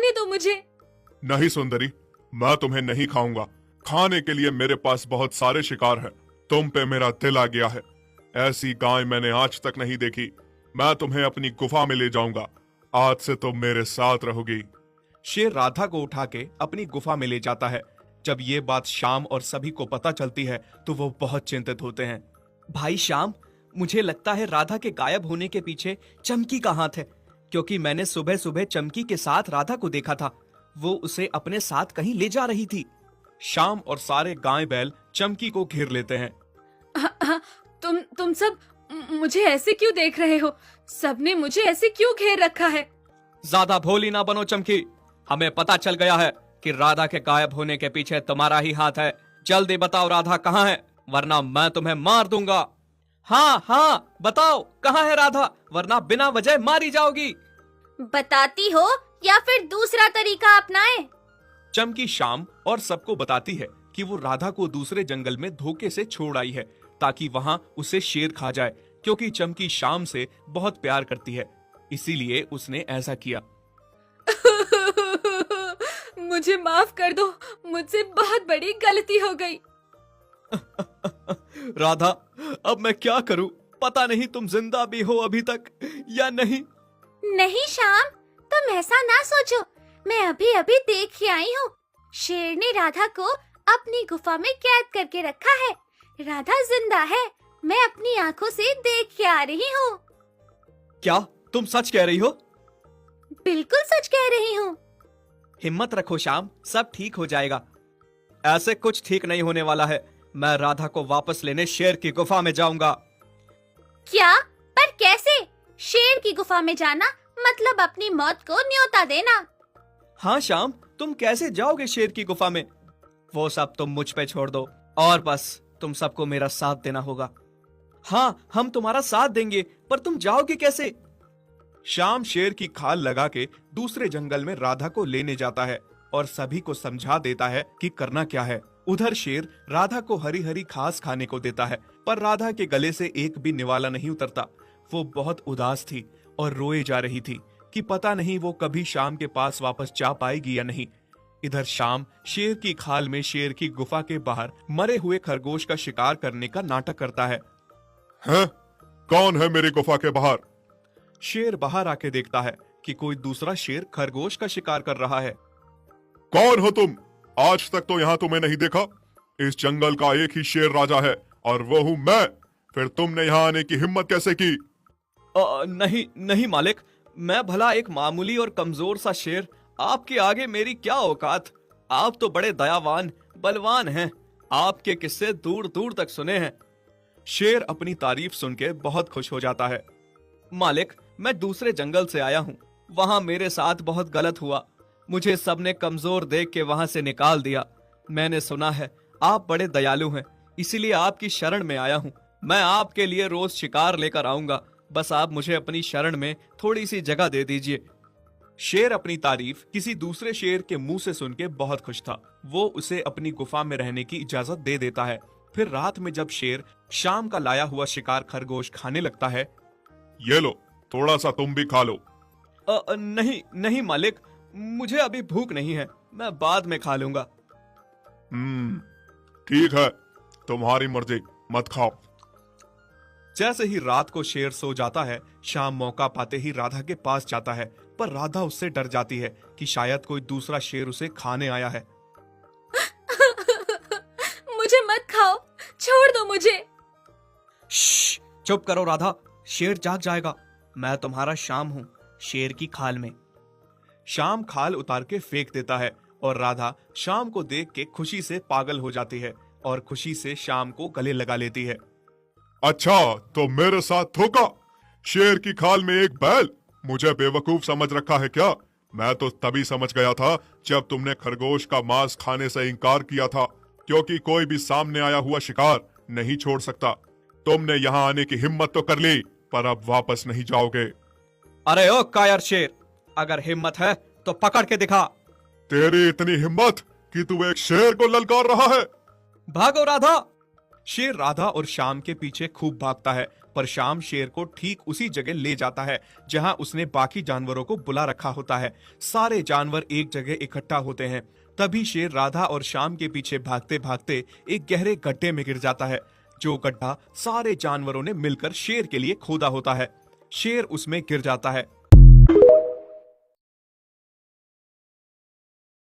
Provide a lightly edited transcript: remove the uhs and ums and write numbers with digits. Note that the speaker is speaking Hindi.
खाने दो मुझे। नहीं सुंदरी, मैं तुम्हें नहीं खाऊंगा। खाने के लिए मेरे पास बहुत सारे शिकार हैं। तुम पे मेरा दिल आ गया है। ऐसी गाय मैंने आज तक नहीं देखी। मैं तुम्हें अपनी गुफा में ले जाऊंगा। आज से तुम मेरे साथ रहोगी। शेर राधा को उठा के अपनी गुफा में ले जाता है। जब ये बात श्याम और सभी को पता चलती है तो वो बहुत चिंतित होते हैं। भाई श्याम, मुझे लगता है राधा के गायब होने के पीछे चमकी का हाथ है, क्योंकि मैंने सुबह सुबह चमकी के साथ राधा को देखा था। वो उसे अपने साथ कहीं ले जा रही थी। श्याम और सारे गाय बैल चमकी को घेर लेते हैं। तुम सब मुझे ऐसे क्यों देख रहे हो? सबने मुझे ऐसे क्यों घेर रखा है? ज्यादा भोली ना बनो चमकी। हमें पता चल गया है कि राधा के गायब होने के पीछे तुम्हारा ही हाथ है। जल्दी बताओ राधा कहाँ है, वरना मैं तुम्हें मार दूंगा। हाँ हाँ बताओ कहाँ है राधा, वरना बिना वजह मारी जाओगी। बताती हो या फिर दूसरा तरीका अपनाए? चमकी श्याम और सबको बताती है कि वो राधा को दूसरे जंगल में धोखे से छोड़ आई है, ताकि वहाँ उसे शेर खा जाए, क्योंकि चमकी श्याम से बहुत प्यार करती है, इसीलिए उसने ऐसा किया। मुझे माफ कर दो, मुझसे बहुत बड़ी गलती हो गई। राधा, अब मैं क्या करूं? पता नहीं तुम जिंदा भी हो अभी तक या नहीं। नहीं श्याम, तुम ऐसा ना सोचो। मैं अभी अभी देख के आई हूँ। शेर ने राधा को अपनी गुफा में कैद करके रखा है। राधा जिंदा है। मैं अपनी आंखों से देख के आ रही हूँ। क्या तुम सच कह रही हो? बिल्कुल सच कह रही हूँ। हिम्मत रखो श्याम, सब ठीक हो जाएगा। ऐसे कुछ ठीक नहीं होने वाला है। मैं राधा को वापस लेने शेर की गुफा में जाऊंगा। क्या? पर कैसे? शेर की गुफा में जाना मतलब अपनी मौत को न्योता देना। हाँ श्याम, तुम कैसे जाओगे शेर की गुफा में? वो सब तुम मुझ पे छोड़ दो और बस तुम सबको मेरा साथ देना होगा। हाँ, हम तुम्हारा साथ देंगे, पर तुम जाओगे कैसे? श्याम शेर की खाल लगा के दूसरे जंगल में राधा को लेने जाता है और सभी को समझा देता है कि करना क्या है। उधर शेर राधा को हरी हरी घास खाने को देता है, पर राधा के गले से एक भी निवाला नहीं उतरता। वो बहुत उदास थी और रोए जा रही थी कि पता नहीं वो कभी श्याम के पास वापस जा पाएगी या नहीं। इधर श्याम शेर की खाल में शेर की गुफा के बाहर मरे हुए खरगोश का शिकार करने का नाटक करता है। हैं? कौन है मेरी गुफा के बाहर? शेर बाहर आके देखता है कि कोई दूसरा शेर खरगोश का शिकार कर रहा है। कौन हो तुम? आज तक तो यहाँ तुम्हें नहीं देखा। इस जंगल का एक ही शेर राजा है और वो हूँ मैं। फिर तुमने यहाँ आने की हिम्मत कैसे की? नहीं नहीं मालिक, मैं भला एक मामूली और कमजोर सा शेर। आपके आगे मेरी क्या औकात। आप तो बड़े दयावान बलवान हैं। आपके किस्से दूर दूर तक सुने हैं। शेर अपनी तारीफ सुन के बहुत खुश हो जाता है। मालिक, मैं दूसरे जंगल से आया हूँ। वहाँ मेरे साथ बहुत गलत हुआ। मुझे सबने कमजोर देख के वहाँ से निकाल दिया। मैंने सुना है आप बड़े दयालु हैं, इसीलिए आपकी शरण में आया हूँ। मैं आपके लिए रोज शिकार लेकर आऊंगा, बस आप मुझे अपनी शरण में थोड़ी सी जगह दे दीजिए। शेर अपनी तारीफ किसी दूसरे शेर के मुंह से सुन के बहुत खुश था। वो उसे अपनी गुफा में रहने की इजाजत दे देता है। फिर रात में जब शेर शाम का लाया हुआ शिकार खरगोश खाने लगता है। ये लो, थोड़ा सा तुम भी खा लो। नहीं नहीं मालिक, मुझे अभी भूख नहीं है, मैं बाद में खा लूंगा। ठीक है, तुम्हारी मर्जी, मत खाओ। जैसे ही रात को शेर सो जाता है, शाम मौका पाते ही राधा के पास जाता है, पर राधा उससे डर जाती है कि शायद कोई दूसरा शेर उसे खाने आया है। मुझे मत खाओ, छोड़ दो मुझे। चुप करो राधा, शेर जाग जाएगा। मैं तुम्हारा शाम हूँ, शेर की खाल में। शाम खाल उतार के फेंक देता है और राधा शाम को देख के खुशी से पागल हो जाती है और खुशी से शाम को गले लगा लेती है। अच्छा, तो मेरे साथ धोखा? शेर की खाल में एक बैल? मुझे बेवकूफ समझ रखा है क्या? मैं तो तभी समझ गया था जब तुमने खरगोश का मांस खाने से इनकार किया था, क्योंकि कोई भी सामने आया हुआ शिकार नहीं छोड़ सकता। तुमने यहाँ आने की हिम्मत तो कर ली, पर अब वापस नहीं जाओगे। अरे ओ कायर शेर, अगर हिम्मत है तो पकड़ के दिखा। तेरी इतनी हिम्मत कि तू एक शेर को ललकार रहा है? भागो राधा। शेर राधा और शाम के पीछे खूब भागता है, पर शाम शेर को ठीक उसी जगह ले जाता है जहां उसने बाकी जानवरों को बुला रखा होता है। सारे जानवर एक जगह इकट्ठा होते हैं। तभी शेर राधा और शाम के पीछे भागते भागते एक गहरे गड्ढे में गिर जाता है, जो गड्ढा सारे जानवरों ने मिलकर शेर के लिए खोदा होता है। शेर उसमें गिर जाता है